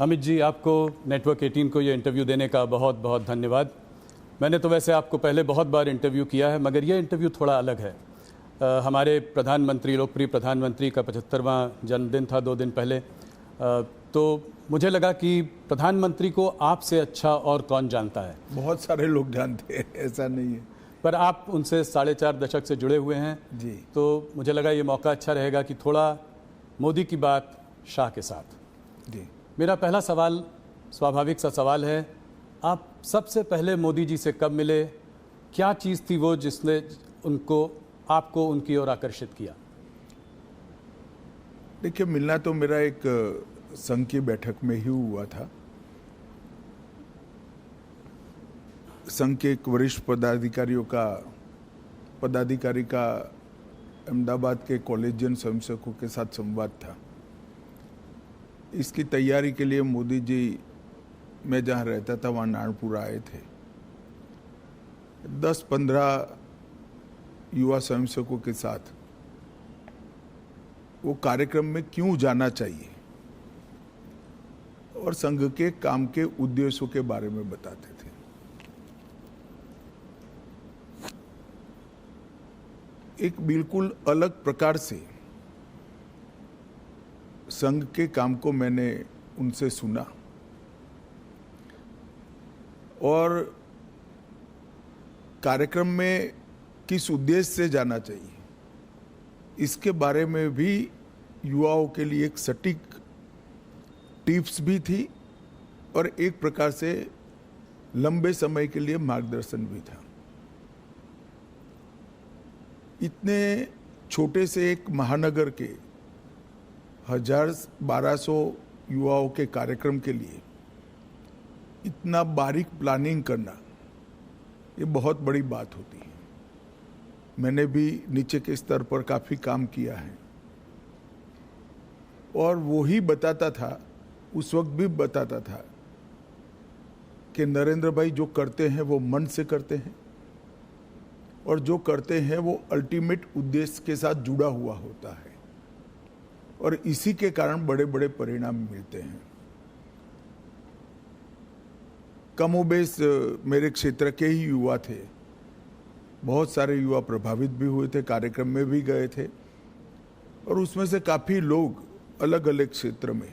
अमित जी, आपको नेटवर्क 18 को ये इंटरव्यू देने का बहुत बहुत धन्यवाद। मैंने तो वैसे आपको पहले बहुत बार इंटरव्यू किया है, मगर ये इंटरव्यू थोड़ा अलग है। हमारे प्रधानमंत्री, लोकप्रिय प्रधानमंत्री का 75वां जन्मदिन था 2 दिन पहले। तो मुझे लगा कि प्रधानमंत्री को आपसे अच्छा और कौन जानता है। बहुत सारे लोग जानते हैं, ऐसा नहीं है, पर आप उनसे 4.5 दशक से जुड़े हुए हैं जी। तो मुझे लगा ये मौका अच्छा रहेगा कि थोड़ा मोदी की बात शाह के साथ। जी, मेरा पहला सवाल स्वाभाविक सा सवाल है, आप सबसे पहले मोदी जी से कब मिले? क्या चीज़ थी वो जिसने आपको उनकी ओर आकर्षित किया? देखिए, मिलना तो मेरा एक संघ की बैठक में ही हुआ था। संघ के एक वरिष्ठ पदाधिकारी का अहमदाबाद के कॉलेजियन स्वयंसेवकों के साथ संवाद था। इसकी तैयारी के लिए मोदी जी, मैं जहाँ रहता था वहाँ नारनपुर आए थे। 10-15 युवा स्वयंसेवकों के साथ वो कार्यक्रम में क्यों जाना चाहिए और संघ के काम के उद्देश्यों के बारे में बताते थे। एक बिल्कुल अलग प्रकार से संघ के काम को मैंने उनसे सुना और कार्यक्रम में किस उद्देश्य से जाना चाहिए इसके बारे में भी युवाओं के लिए एक सटीक टिप्स भी थी और एक प्रकार से लंबे समय के लिए मार्गदर्शन भी था। इतने छोटे से एक महानगर के 1200 युवाओं के कार्यक्रम के लिए इतना बारीक प्लानिंग करना, ये बहुत बड़ी बात होती है। मैंने भी नीचे के स्तर पर काफ़ी काम किया है और वो ही बताता था, उस वक्त भी बताता था कि नरेंद्र भाई जो करते हैं वो मन से करते हैं और जो करते हैं वो अल्टीमेट उद्देश्य के साथ जुड़ा हुआ होता है और इसी के कारण बड़े बड़े परिणाम मिलते हैं। कमोबेश मेरे क्षेत्र के ही युवा थे, बहुत सारे युवा प्रभावित भी हुए थे, कार्यक्रम में भी गए थे और उसमें से काफ़ी लोग अलग अलग क्षेत्र में,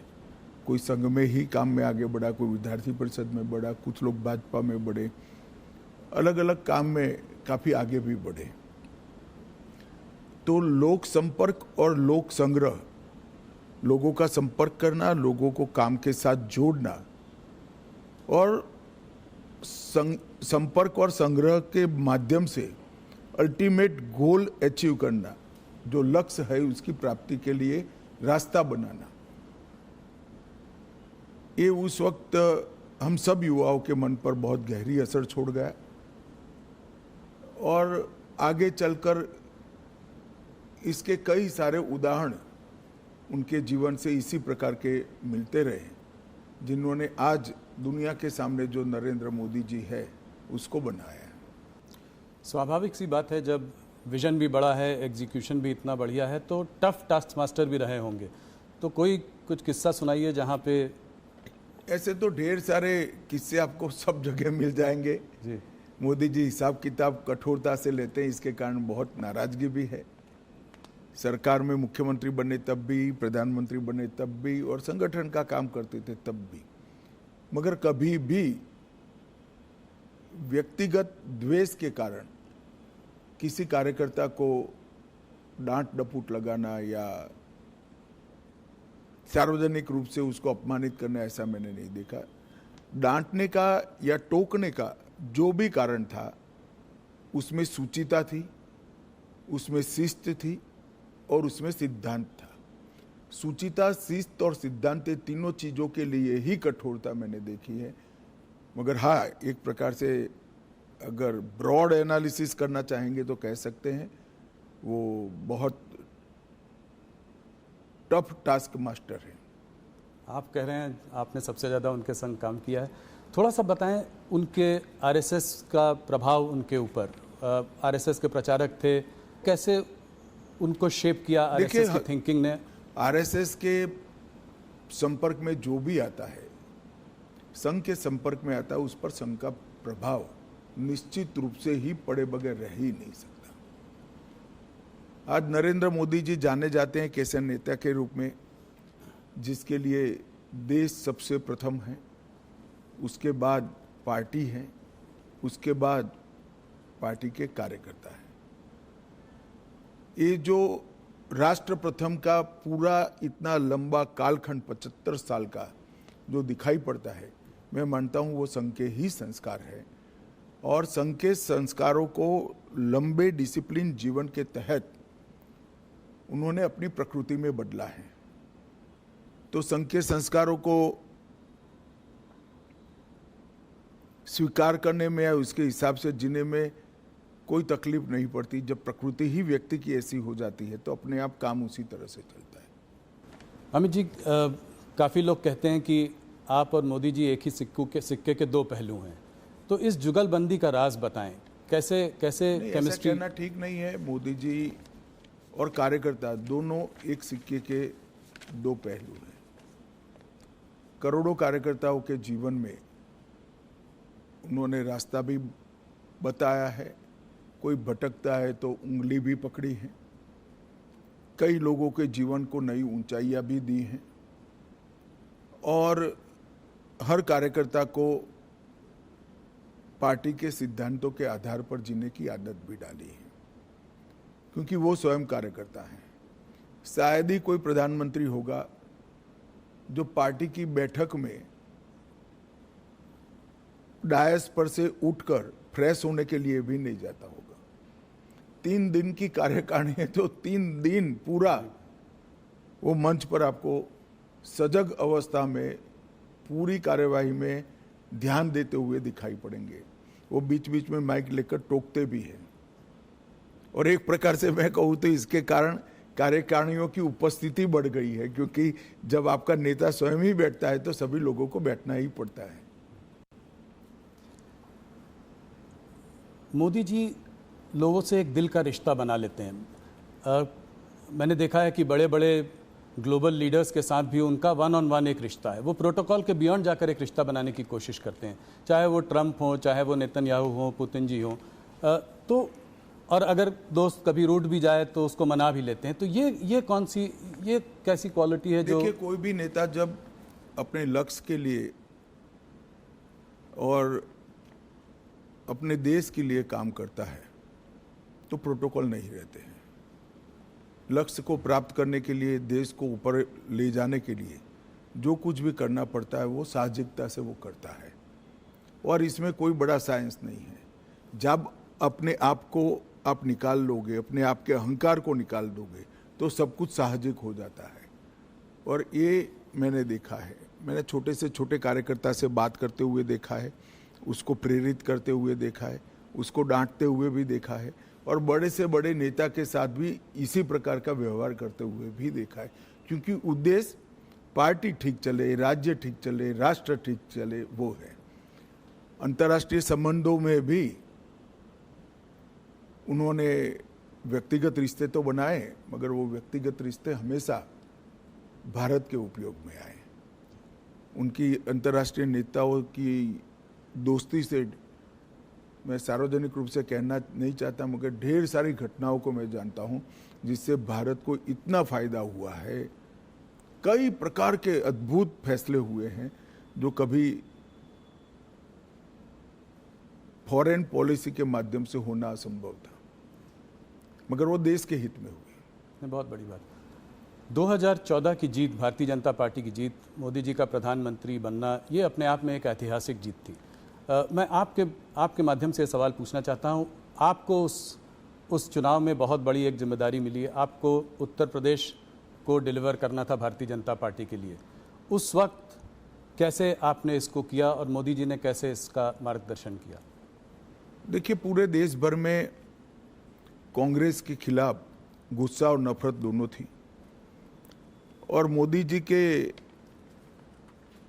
कोई संघ में ही काम में आगे बढ़ा, कोई विद्यार्थी परिषद में बढ़ा, कुछ लोग भाजपा में बढ़े, अलग अलग काम में काफ़ी आगे भी बढ़े। तो लोक संपर्क और लोक संग्रह, लोगों का संपर्क करना, लोगों को काम के साथ जोड़ना और संपर्क और संग्रह के माध्यम से अल्टीमेट गोल अचीव करना, जो लक्ष्य है उसकी प्राप्ति के लिए रास्ता बनाना, ये उस वक्त हम सब युवाओं के मन पर बहुत गहरी असर छोड़ गया और आगे चलकर इसके कई सारे उदाहरण उनके जीवन से इसी प्रकार के मिलते रहे, जिन्होंने आज दुनिया के सामने जो नरेंद्र मोदी जी है उसको बनाया है। स्वाभाविक सी बात है, जब विजन भी बड़ा है, एग्जीक्यूशन भी इतना बढ़िया है, तो टफ टास्क मास्टर भी रहे होंगे। तो कुछ किस्सा सुनाइए जहाँ पे। ऐसे तो ढेर सारे किस्से आपको सब जगह मिल जाएंगे जी। मोदी जी हिसाब किताब कठोरता से लेते हैं, इसके कारण बहुत नाराजगी भी है। सरकार में मुख्यमंत्री बने तब भी, प्रधानमंत्री बने तब भी और संगठन का काम करते थे तब भी, मगर कभी भी व्यक्तिगत द्वेष के कारण किसी कार्यकर्ता को डांट डपूट लगाना या सार्वजनिक रूप से उसको अपमानित करना, ऐसा मैंने नहीं देखा। डांटने का या टोकने का जो भी कारण था उसमें सूचिता थी, उसमें शिस्त थी और उसमें सिद्धांत था। सूचिता, शिस्त और सिद्धांत, तीनों चीज़ों के लिए ही कठोरता मैंने देखी है। मगर हाँ, एक प्रकार से अगर ब्रॉड एनालिसिस करना चाहेंगे तो कह सकते हैं वो बहुत टफ टास्क मास्टर है। आप कह रहे हैं आपने सबसे ज़्यादा उनके संग काम किया है, थोड़ा सा बताएं उनके आरएसएस का प्रभाव उनके ऊपर। आरएसएस के प्रचारक थे, कैसे उनको शेप किया आरएसएस की थिंकिंग ने? आरएसएस के संपर्क में जो भी आता है संघ के संपर्क में आता है उस पर संघ का प्रभाव निश्चित रूप से ही पड़े बगैर रह ही नहीं सकता। आज नरेंद्र मोदी जी जाने जाते हैं कैसे नेता के रूप में जिसके लिए देश सबसे प्रथम है, उसके बाद पार्टी है, उसके बाद पार्टी के कार्यकर्ता है। ये जो राष्ट्र प्रथम का पूरा इतना लंबा कालखंड 75 साल का जो दिखाई पड़ता है, मैं मानता हूं वो संघ के ही संस्कार है और संघ के संस्कारों को लंबे डिसिप्लिन जीवन के तहत उन्होंने अपनी प्रकृति में बदला है। तो संघ के संस्कारों को स्वीकार करने में या उसके हिसाब से जीने में कोई तकलीफ नहीं पड़ती। जब प्रकृति ही व्यक्ति की ऐसी हो जाती है तो अपने आप काम उसी तरह से चलता है। अमित जी, काफ़ी लोग कहते हैं कि आप और मोदी जी एक ही सिक्के के दो पहलू हैं, तो इस जुगलबंदी का राज बताएं। कैसे केमिस्ट्री? कहना ठीक नहीं है। मोदी जी और कार्यकर्ता दोनों एक सिक्के के दो पहलू हैं। करोड़ों कार्यकर्ताओं के जीवन में उन्होंने रास्ता भी बताया है, कोई भटकता है तो उंगली भी पकड़ी है, कई लोगों के जीवन को नई ऊंचाइयां भी दी हैं और हर कार्यकर्ता को पार्टी के सिद्धांतों के आधार पर जीने की आदत भी डाली है, क्योंकि वो स्वयं कार्यकर्ता है। शायद ही कोई प्रधानमंत्री होगा जो पार्टी की बैठक में डायस पर से उठकर फ्रेश होने के लिए भी नहीं जाता होगा। 3 दिन की कार्यकारिणी है तो 3 दिन पूरा वो मंच पर आपको सजग अवस्था में पूरी कार्यवाही में ध्यान देते हुए दिखाई पड़ेंगे। वो बीच बीच में माइक लेकर टोकते भी हैं और एक प्रकार से मैं कहूँ तो इसके कारण कार्यकारिणियों की उपस्थिति बढ़ गई है, क्योंकि जब आपका नेता स्वयं ही बैठता है तो सभी लोगों को बैठना ही पड़ता है। मोदी जी लोगों से एक दिल का रिश्ता बना लेते हैं। मैंने देखा है कि बड़े बड़े ग्लोबल लीडर्स के साथ भी उनका 1-on-1 एक रिश्ता है। वो प्रोटोकॉल के बियॉन्ड जाकर एक रिश्ता बनाने की कोशिश करते हैं, चाहे वो ट्रंप हो, चाहे वो नेतन्याहू हो, पुतिन जी हो। तो और अगर दोस्त कभी रूठ भी जाए तो उसको मना भी लेते हैं। तो ये कैसी क्वालिटी है जो? देखिए, कोई भी नेता जब अपने लक्ष्य के लिए और अपने देश के लिए काम करता है तो प्रोटोकॉल नहीं रहते हैं। लक्ष्य को प्राप्त करने के लिए, देश को ऊपर ले जाने के लिए जो कुछ भी करना पड़ता है वो साहसिकता से वो करता है और इसमें कोई बड़ा साइंस नहीं है। जब अपने आप को आप निकाल लोगे, अपने आप के अहंकार को निकाल दोगे तो सब कुछ साहसिक हो जाता है। और ये मैंने देखा है। मैंने छोटे से छोटे कार्यकर्ता से बात करते हुए देखा है, उसको प्रेरित करते हुए देखा है, उसको डांटते हुए भी देखा है और बड़े से बड़े नेता के साथ भी इसी प्रकार का व्यवहार करते हुए भी देखा है, क्योंकि उद्देश्य पार्टी ठीक चले, राज्य ठीक चले, राष्ट्र ठीक चले, वो है। अंतर्राष्ट्रीय संबंधों में भी उन्होंने व्यक्तिगत रिश्ते तो बनाए, मगर वो व्यक्तिगत रिश्ते हमेशा भारत के उपयोग में आए। उनकी अंतर्राष्ट्रीय नेताओं की दोस्ती से मैं सार्वजनिक रूप से कहना नहीं चाहता, मगर ढेर सारी घटनाओं को मैं जानता हूं जिससे भारत को इतना फायदा हुआ है। कई प्रकार के अद्भुत फैसले हुए हैं जो कभी फॉरेन पॉलिसी के माध्यम से होना असंभव था, मगर वो देश के हित में हुई। बहुत बड़ी बात। 2014 की जीत, भारतीय जनता पार्टी की जीत, मोदी जी का प्रधानमंत्री बनना, ये अपने आप में एक ऐतिहासिक जीत थी। मैं आपके माध्यम से सवाल पूछना चाहता हूँ। आपको उस चुनाव में बहुत बड़ी एक जिम्मेदारी मिली है। आपको उत्तर प्रदेश को डिलीवर करना था भारतीय जनता पार्टी के लिए। उस वक्त कैसे आपने इसको किया और मोदी जी ने कैसे इसका मार्गदर्शन किया? देखिए, पूरे देश भर में कांग्रेस के खिलाफ गुस्सा और नफरत दोनों थी और मोदी जी के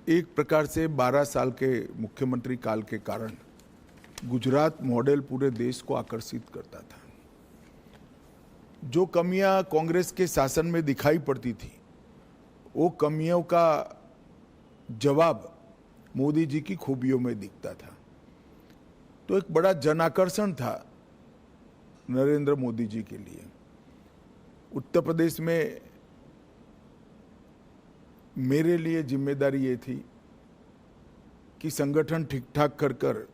एक प्रकार से 12 साल के मुख्यमंत्री काल के कारण गुजरात मॉडल पूरे देश को आकर्षित करता था। जो कमियां कांग्रेस के शासन में दिखाई पड़ती थी, वो कमियों का जवाब मोदी जी की खूबियों में दिखता था। तो एक बड़ा जन आकर्षण था नरेंद्र मोदी जी के लिए। उत्तर प्रदेश में मेरे लिए जिम्मेदारी ये थी कि संगठन ठीक ठाक कर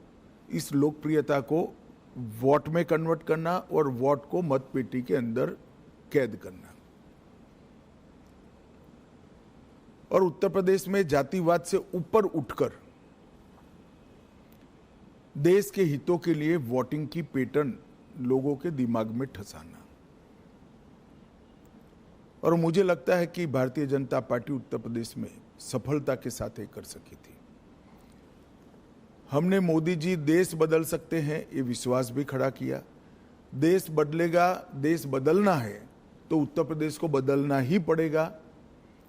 इस लोकप्रियता को वोट में कन्वर्ट करना और वोट को मतपेटी के अंदर कैद करना। और उत्तर प्रदेश में जातिवाद से ऊपर उठकर देश के हितों के लिए वोटिंग की पैटर्न लोगों के दिमाग में ठसाना। और मुझे लगता है कि भारतीय जनता पार्टी उत्तर प्रदेश में सफलता के साथ ये कर सकी थी। हमने मोदी जी देश बदल सकते हैं ये विश्वास भी खड़ा किया। देश बदलेगा, देश बदलना है तो उत्तर प्रदेश को बदलना ही पड़ेगा,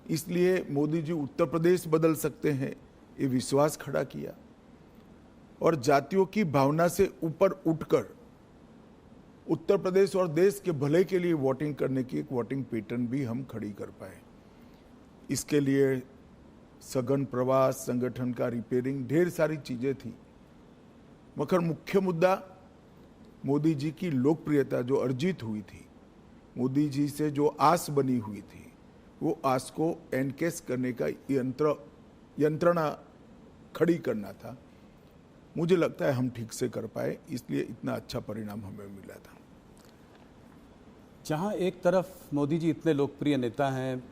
इसलिए मोदी जी उत्तर प्रदेश बदल सकते हैं ये विश्वास खड़ा किया। और जातियों की भावना से ऊपर उठकर उत्तर प्रदेश और देश के भले के लिए वोटिंग करने की एक वोटिंग पैटर्न भी हम खड़ी कर पाए। इसके लिए सघन प्रवास, संगठन का रिपेयरिंग, ढेर सारी चीजें थी, मगर मुख्य मुद्दा मोदी जी की लोकप्रियता जो अर्जित हुई थी, मोदी जी से जो आस बनी हुई थी, वो आस को एनकेस करने का यंत्रणा खड़ी करना था। मुझे लगता है हम ठीक से कर पाए, इसलिए इतना अच्छा परिणाम हमें मिला था। जहां एक तरफ मोदी जी इतने लोकप्रिय नेता हैं,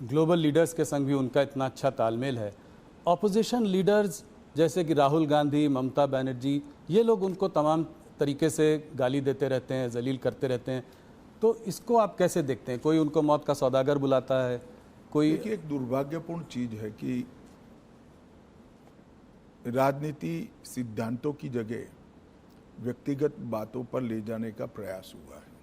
ग्लोबल लीडर्स के संग भी उनका इतना अच्छा तालमेल है, ऑपोजिशन लीडर्स जैसे कि राहुल गांधी, ममता बनर्जी, ये लोग उनको तमाम तरीके से गाली देते रहते हैं, जलील करते रहते हैं, तो इसको आप कैसे देखते हैं? कोई उनको मौत का सौदागर बुलाता है, कोई। देखिए, एक दुर्भाग्यपूर्ण चीज है कि राजनीति सिद्धांतों की जगह व्यक्तिगत बातों पर ले जाने का प्रयास हुआ है।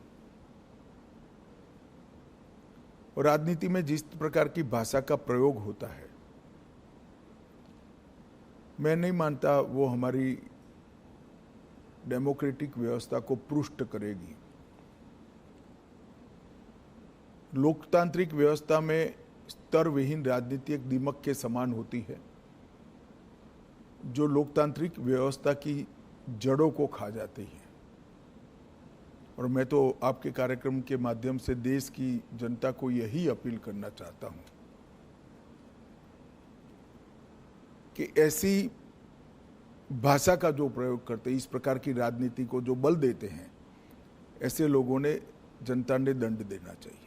और राजनीति में जिस प्रकार की भाषा का प्रयोग होता है, मैं नहीं मानता वो हमारी डेमोक्रेटिक व्यवस्था को पुष्ट करेगी। लोकतांत्रिक व्यवस्था में स्तर विहीन राजनीति एक दीमक के समान होती है जो लोकतांत्रिक व्यवस्था की जड़ों को खा जाती है। और मैं तो आपके कार्यक्रम के माध्यम से देश की जनता को यही अपील करना चाहता हूं कि ऐसी भाषा का जो प्रयोग करते हैं, इस प्रकार की राजनीति को जो बल देते हैं, ऐसे लोगों ने जनता ने दंड देना चाहिए।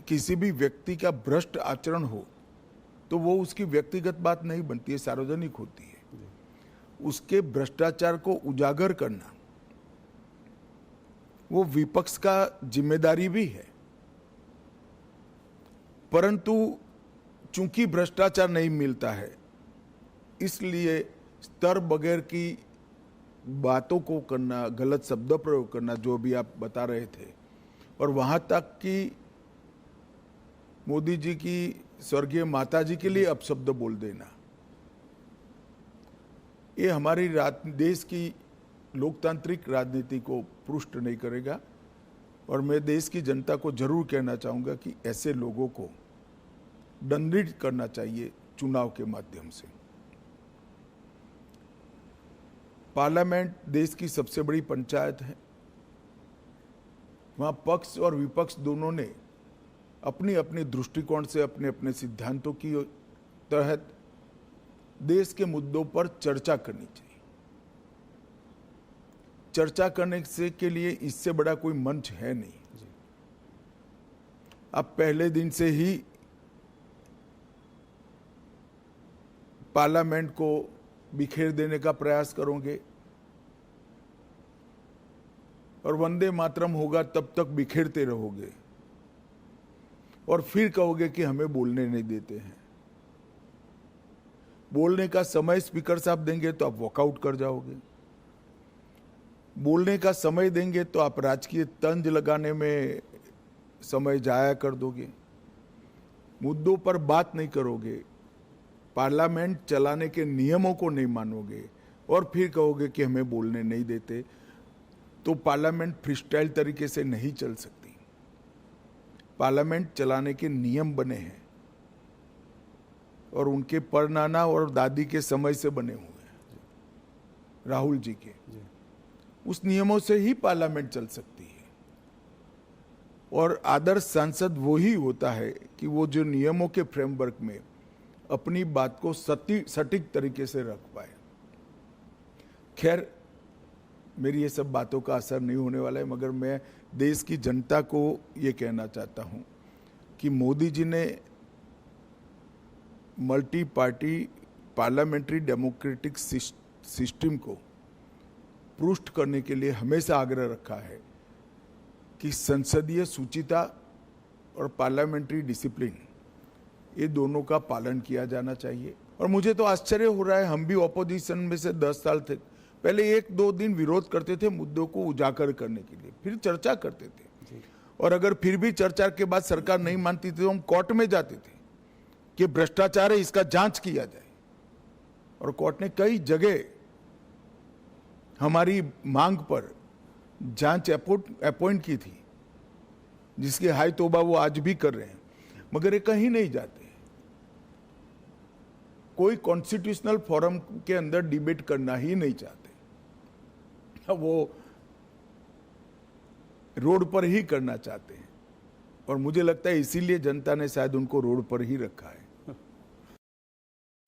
किसी भी व्यक्ति का भ्रष्ट आचरण हो तो वो उसकी व्यक्तिगत बात नहीं बनती है, सार्वजनिक होती है। उसके भ्रष्टाचार को उजागर करना वो विपक्ष का जिम्मेदारी भी है, परंतु चूंकि भ्रष्टाचार नहीं मिलता है, इसलिए स्तर बगैर की बातों को करना, गलत शब्द प्रयोग करना, जो भी आप बता रहे थे, और वहां तक कि मोदी जी की स्वर्गीय माता जी के लिए अपशब्द बोल देना, ये हमारी देश की लोकतांत्रिक राजनीति को पुष्ट नहीं करेगा। और मैं देश की जनता को जरूर कहना चाहूंगा कि ऐसे लोगों को दंडित करना चाहिए चुनाव के माध्यम से। पार्लियामेंट देश की सबसे बड़ी पंचायत है। वहां पक्ष और विपक्ष दोनों ने अपनी अपनी दृष्टिकोण से, अपने अपने सिद्धांतों की तहत देश के मुद्दों पर चर्चा करनी चाहिए। चर्चा करने से के लिए इससे बड़ा कोई मंच है नहीं। अब पहले दिन से ही पार्लियामेंट को बिखेर देने का प्रयास करोगे और वंदे मातरम होगा तब तक बिखेरते रहोगे और फिर कहोगे कि हमें बोलने नहीं देते हैं। बोलने का समय स्पीकर साहब देंगे तो आप वॉकआउट कर जाओगे, बोलने का समय देंगे तो आप राजकीय तंज लगाने में समय जाया कर दोगे, मुद्दों पर बात नहीं करोगे, पार्लियामेंट चलाने के नियमों को नहीं मानोगे और फिर कहोगे कि हमें बोलने नहीं देते, तो पार्लियामेंट फ्रीस्टाइल तरीके से नहीं चल सकती। पार्लियामेंट चलाने के नियम बने हैं और उनके परनाना और दादी के समय से बने हुए हैं, राहुल जी के। उस नियमों से ही पार्लियामेंट चल सकती है। और आदर्श सांसद वो ही होता है कि वो जो नियमों के फ्रेमवर्क में अपनी बात को सटीक तरीके से रख पाए। खैर, मेरी ये सब बातों का असर नहीं होने वाला है, मगर मैं देश की जनता को ये कहना चाहता हूँ कि मोदी जी ने multi party parliamentary democratic system को पुष्ट करने के लिए हमेशा आग्रह रखा है कि संसदीय सूचिता और पार्लियामेंट्री डिसिप्लिन, ये दोनों का पालन किया जाना चाहिए। और मुझे तो आश्चर्य हो रहा है, हम भी ऑपोजिशन में से 10 साल थे, पहले 1-2 दिन विरोध करते थे मुद्दों को उजागर करने के लिए, फिर चर्चा करते थे, और अगर फिर भी चर्चा के बाद सरकार नहीं मानती थी तो हम कोर्ट में जाते थे कि भ्रष्टाचार है, इसका जांच किया जाए। और कोर्ट ने कई जगह हमारी मांग पर जांच अपॉइंट की थी, जिसकी हाई तौबा वो आज भी कर रहे हैं, मगर ये कहीं नहीं जाते। कोई कॉन्स्टिट्यूशनल फोरम के अंदर डिबेट करना ही नहीं चाहते, वो रोड पर ही करना चाहते हैं। और मुझे लगता है इसीलिए जनता ने शायद उनको रोड पर ही रखा है।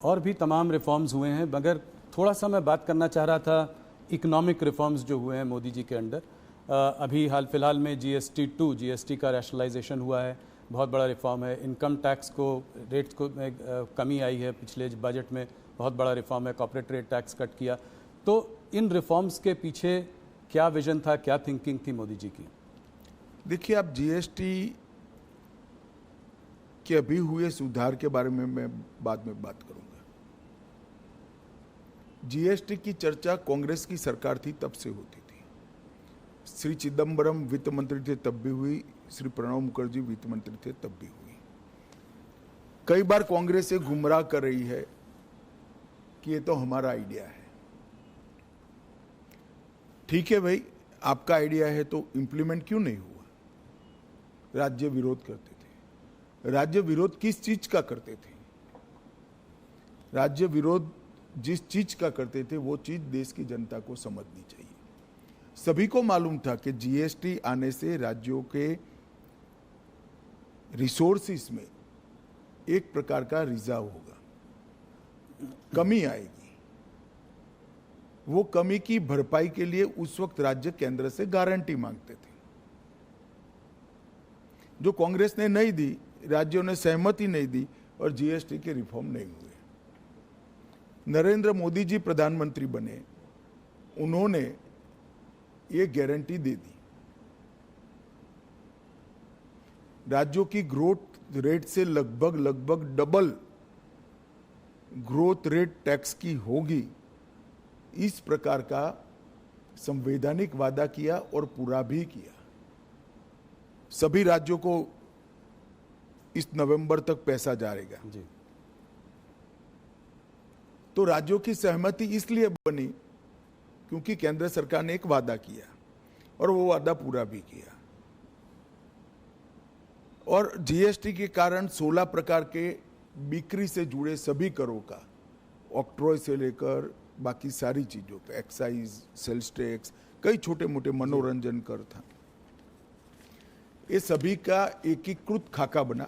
और भी तमाम रिफॉर्म्स हुए हैं, मगर थोड़ा सा मैं बात करना चाह रहा था इकोनॉमिक रिफॉर्म्स जो हुए हैं मोदी जी के अंडर। अभी हाल फिलहाल में जीएसटी का रैशनलाइजेशन हुआ है, बहुत बड़ा रिफॉर्म है। इनकम टैक्स को रेट्स को में कमी आई है, पिछले बजट में बहुत बड़ा रिफॉर्म है, कॉर्पोरेट रेट टैक्स कट किया। तो इन रिफॉर्म्स के पीछे क्या विजन था, क्या थिंकिंग थी मोदी जी की? देखिए, आप जीएसटी के अभी हुए सुधार के बारे में मैं बाद में बात करूंगा। जीएसटी की चर्चा कांग्रेस की सरकार थी तब से होती थी। श्री चिदम्बरम वित्त मंत्री थे तब भी हुई, श्री प्रणब मुखर्जी वित्त मंत्री थे तब भी हुई। कई बार कांग्रेस से गुमराह कर रही है कि ये तो हमारा आइडिया है। ठीक है भाई, आपका आइडिया है तो इंप्लीमेंट क्यों नहीं हुआ? राज्य विरोध करते थे। राज्य विरोध किस चीज का करते थे? राज्य विरोध जिस चीज का करते थे वो चीज देश की जनता को समझनी चाहिए। सभी को मालूम था कि जीएसटी आने से राज्यों के रिसोर्सेस में एक प्रकार का रिजार्व होगा, कमी आएगी। वो कमी की भरपाई के लिए उस वक्त राज्य केंद्र से गारंटी मांगते थे, जो कांग्रेस ने नहीं दी, राज्यों ने सहमति नहीं दी और जीएसटी के रिफॉर्म नहीं हुए। नरेंद्र मोदी जी प्रधानमंत्री बने, उन्होंने ये गारंटी दे दी। राज्यों की ग्रोथ रेट से लगभग डबल ग्रोथ रेट टैक्स की होगी, इस प्रकार का संवैधानिक वादा किया और पूरा भी किया। सभी राज्यों को इस नवंबर तक पैसा जाएगा जी। तो राज्यों की सहमति इसलिए बनी क्योंकि केंद्र सरकार ने एक वादा किया और वो वादा पूरा भी किया। और जीएसटी के कारण 16 प्रकार के बिक्री से जुड़े सभी करों का, ऑक्ट्रॉय से लेकर बाकी सारी चीजों पे, एक्साइज, सेल्स टैक्स, कई छोटे मोटे मनोरंजन कर था, ये सभी का एकीकृत खाका बना।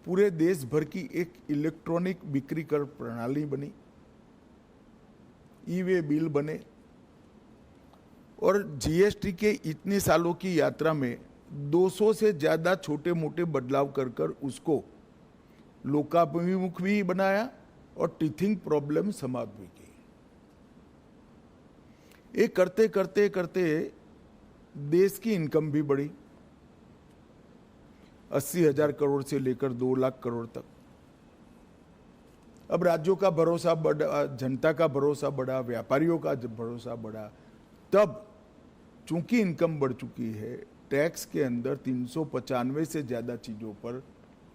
पूरे देश भर की एक इलेक्ट्रॉनिक बिक्री कर प्रणाली बनी, ई-वे बिल बने। और जीएसटी के इतने सालों की यात्रा में 200 से ज्यादा छोटे मोटे बदलाव कर कर उसको लोकाभिमुख भी बनाया और टीथिंग प्रॉब्लम समाप्त भी की। ये करते करते करते देश की इनकम भी बढ़ी, 80,000 करोड़ से लेकर 2 लाख करोड़ तक। अब राज्यों का भरोसा बढ़ा, जनता का भरोसा बढ़ा, व्यापारियों का भरोसा बढ़ा। तब चूंकि इनकम बढ़ चुकी है, टैक्स के अंदर 395 से ज्यादा चीजों पर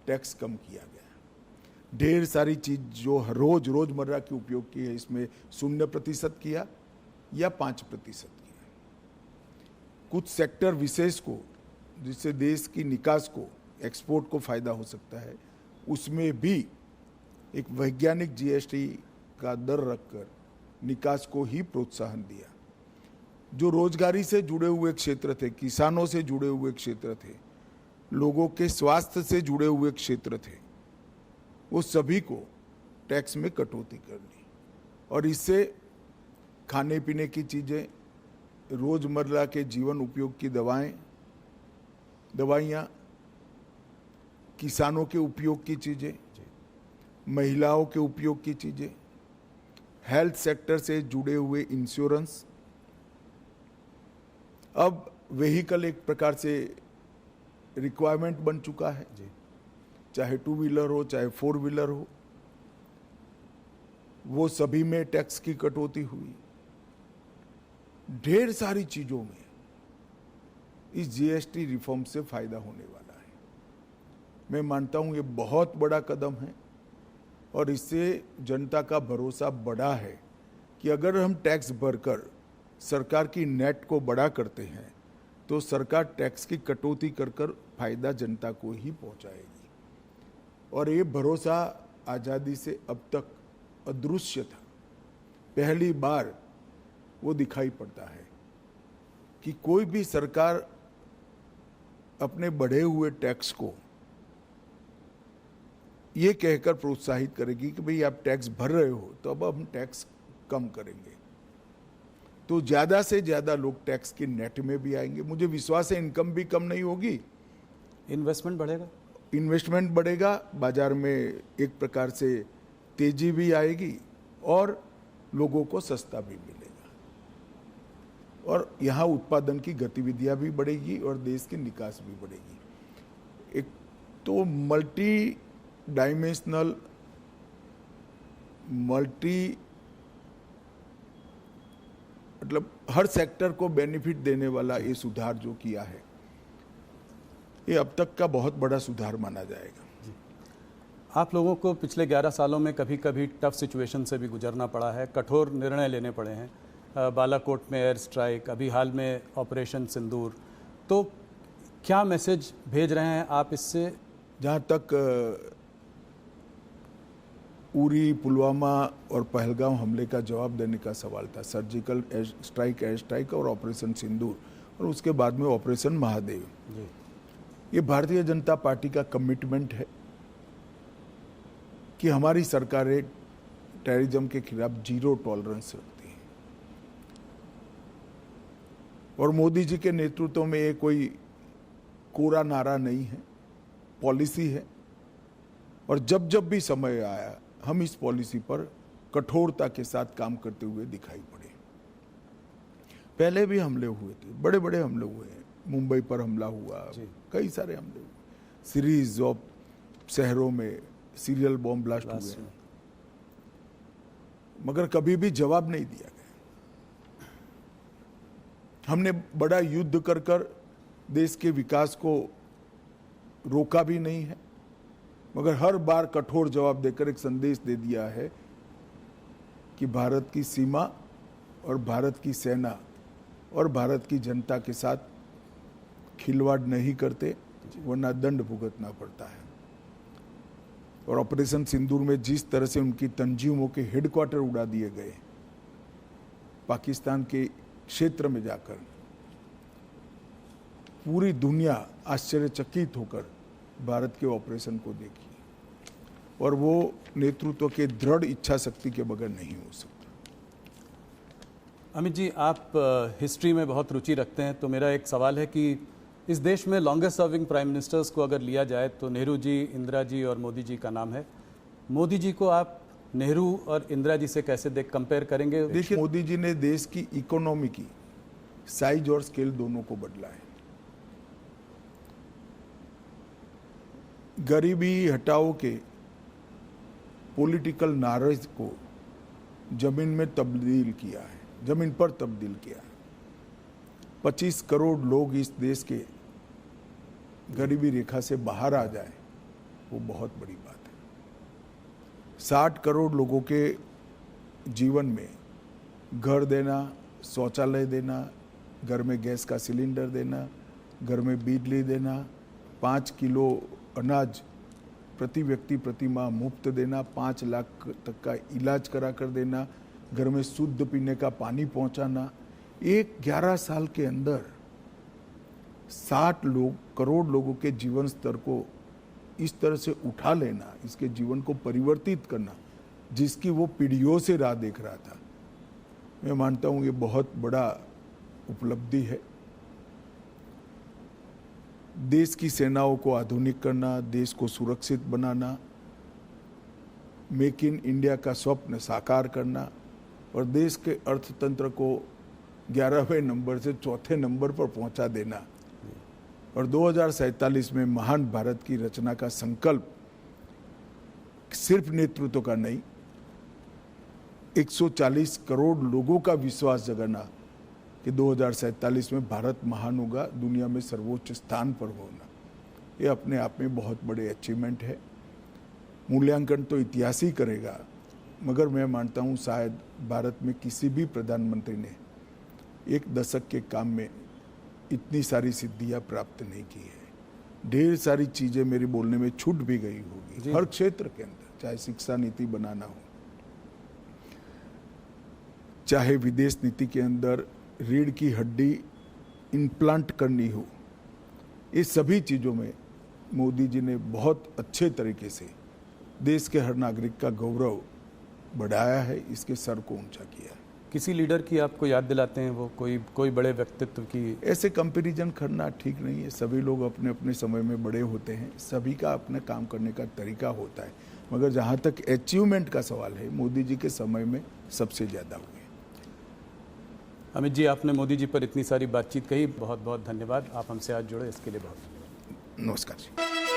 टैक्स कम किया गया। ढेर सारी चीज जो रोजमर्रा के उपयोग की है, इसमें 0% किया या 5% किया। कुछ सेक्टर विशेष को, जिससे देश की निकास को, एक्सपोर्ट को फायदा हो सकता है, उसमें भी एक वैज्ञानिक जीएसटी का दर रखकर निकास को ही प्रोत्साहन दिया। जो रोजगारी से जुड़े हुए क्षेत्र थे, किसानों से जुड़े हुए क्षेत्र थे, लोगों के स्वास्थ्य से जुड़े हुए क्षेत्र थे, वो सभी को टैक्स में कटौती कर दी। और इससे खाने पीने की चीज़ें, रोजमर्रा के जीवन उपयोग की दवाइयाँ, किसानों के उपयोग की चीज़ें, महिलाओं के उपयोग की चीज़ें, हेल्थ सेक्टर से जुड़े हुए इंश्योरेंस, अब व्हीकल एक प्रकार से रिक्वायरमेंट बन चुका है, चाहे 2 व्हीलर हो चाहे 4 व्हीलर हो, वो सभी में टैक्स की कटौती हुई। ढेर सारी चीजों में इस जीएसटी रिफॉर्म से फायदा होने वाला है। मैं मानता हूं ये बहुत बड़ा कदम है और इससे जनता का भरोसा बढ़ा है कि अगर हम टैक्स भरकर सरकार की नेट को बड़ा करते हैं तो सरकार टैक्स की कटौती कर कर फायदा जनता को ही पहुंचाएगी। और ये भरोसा आज़ादी से अब तक अदृश्य था, पहली बार वो दिखाई पड़ता है कि कोई भी सरकार अपने बढ़े हुए टैक्स को ये कहकर प्रोत्साहित करेगी कि भाई आप टैक्स भर रहे हो तो अब हम टैक्स कम करेंगे, तो ज्यादा से ज्यादा लोग टैक्स की नेट में भी आएंगे। मुझे विश्वास है इनकम भी कम नहीं होगी, इन्वेस्टमेंट बढ़ेगा, इन्वेस्टमेंट बढ़ेगा, बाजार में एक प्रकार से तेजी भी आएगी और लोगों को सस्ता भी मिलेगा और यहाँ उत्पादन की गतिविधियां भी बढ़ेगी और देश की निकास भी बढ़ेगी। एक तो मल्टी डायमेंशनल, मतलब हर सेक्टर को बेनिफिट देने वाला ये सुधार जो किया है, ये अब तक का बहुत बड़ा सुधार माना जाएगा। आप लोगों को पिछले 11 सालों में कभी कभी टफ सिचुएशन से भी गुजरना पड़ा है, कठोर निर्णय लेने पड़े हैं, बालाकोट में एयर स्ट्राइक, अभी हाल में ऑपरेशन सिंदूर, तो क्या मैसेज भेज रहे हैं आप इससे? जहाँ तक उरी, पुलवामा और पहलगाम हमले का जवाब देने का सवाल था, सर्जिकल स्ट्राइक, एयर स्ट्राइक और ऑपरेशन सिंदूर और उसके बाद में ऑपरेशन महादेव, ये भारतीय जनता पार्टी का कमिटमेंट है कि हमारी सरकारें टेररिज्म के खिलाफ जीरो टॉलरेंस रखती हैं और मोदी जी के नेतृत्व में ये कोई कोरा नारा नहीं है, पॉलिसी है। और जब जब भी समय आया हम इस पॉलिसी पर कठोरता के साथ काम करते हुए दिखाई पड़े। पहले भी हमले हुए थे, बड़े बड़े हमले हुए हैं, मुंबई पर हमला हुआ, कई सारे हमले हुए, सीरीज ऑफ शहरों में सीरियल बॉम्ब ब्लास्ट हुए, मगर कभी भी जवाब नहीं दिया गया। हमने बड़ा युद्ध कर कर देश के विकास को रोका भी नहीं है, मगर हर बार कठोर जवाब देकर एक संदेश दे दिया है कि भारत की सीमा और भारत की सेना और भारत की जनता के साथ खिलवाड़ नहीं करते, वरना दंड भुगतना पड़ता है। और ऑपरेशन सिंदूर में जिस तरह से उनकी तंजीमों के हेडक्वार्टर उड़ा दिए गए, पाकिस्तान के क्षेत्र में जाकर पूरी दुनिया आश्चर्यचकित होकर भारत के ऑपरेशन को देखी और वो नेतृत्व के दृढ़ इच्छा शक्ति के बगैर नहीं हो सकता। अमित जी, आप हिस्ट्री में बहुत रुचि रखते हैं, तो मेरा एक सवाल है कि इस देश में लॉन्गेस्ट सर्विंग प्राइम मिनिस्टर्स को अगर लिया जाए तो नेहरू जी, इंदिरा जी और मोदी जी का नाम है। मोदी जी को आप नेहरू और इंदिरा जी से कैसे कंपेयर करेंगे? देखिए, मोदी जी ने देश की इकोनॉमी की साइज और स्केल दोनों को बदला है। गरीबी हटाओ के पॉलिटिकल नारेज को जमीन में तब्दील किया है, जमीन पर तब्दील किया है। 25 करोड़ लोग इस देश के गरीबी रेखा से बाहर आ जाए, वो बहुत बड़ी बात है। 60 करोड़ लोगों के जीवन में घर देना, शौचालय देना, घर में गैस का सिलेंडर देना, घर में बिजली देना, 5 किलो अनाज प्रति व्यक्ति प्रति माह मुफ्त देना, 5 लाख तक का इलाज करा कर देना, घर में शुद्ध पीने का पानी पहुंचाना, एक 11 साल के अंदर 60 करोड़ लोगों के जीवन स्तर को इस तरह से उठा लेना, इसके जीवन को परिवर्तित करना, जिसकी वो पीढ़ियों से राह देख रहा था। मैं मानता हूँ ये बहुत बड़ा उपलब्धि है। देश की सेनाओं को आधुनिक करना, देश को सुरक्षित बनाना, मेक इन इंडिया का स्वप्न साकार करना और देश के अर्थतंत्र को 11वें नंबर से 4थे नंबर पर पहुंचा देना और 2047 में महान भारत की रचना का संकल्प सिर्फ नेतृत्व का नहीं, 140 करोड़ लोगों का विश्वास जगाना कि 2047 में भारत महान होगा, दुनिया में सर्वोच्च स्थान पर होना, ये अपने आप में बहुत बड़े अचीवमेंट है। मूल्यांकन तो इतिहास ही करेगा, मगर मैं मानता हूँ शायद भारत में किसी भी प्रधानमंत्री ने 1 दशक के काम में इतनी सारी सिद्धियां प्राप्त नहीं की है। ढेर सारी चीजें मेरे बोलने में छूट भी गई होगी हर क्षेत्र के अंदर, चाहे शिक्षा नीति बनाना हो, चाहे विदेश नीति के अंदर रीढ़ की हड्डी इम्प्लांट करनी हो, ये सभी चीजों में मोदी जी ने बहुत अच्छे तरीके से देश के हर नागरिक का गौरव बढ़ाया है, इसके सर को ऊंचा किया है। किसी लीडर की आपको याद दिलाते हैं वो, कोई बड़े व्यक्तित्व की? ऐसे कंपैरिजन करना ठीक नहीं है। सभी लोग अपने अपने समय में बड़े होते हैं, सभी का अपना काम करने का तरीका होता है, मगर जहाँ तक अचीवमेंट का सवाल है, मोदी जी के समय में सबसे ज़्यादा हुए। अमित जी, आपने मोदी जी पर इतनी सारी बातचीत कही, बहुत बहुत धन्यवाद। आप हमसे आज जुड़े इसके लिए बहुत धन्यवाद। नमस्कार जी।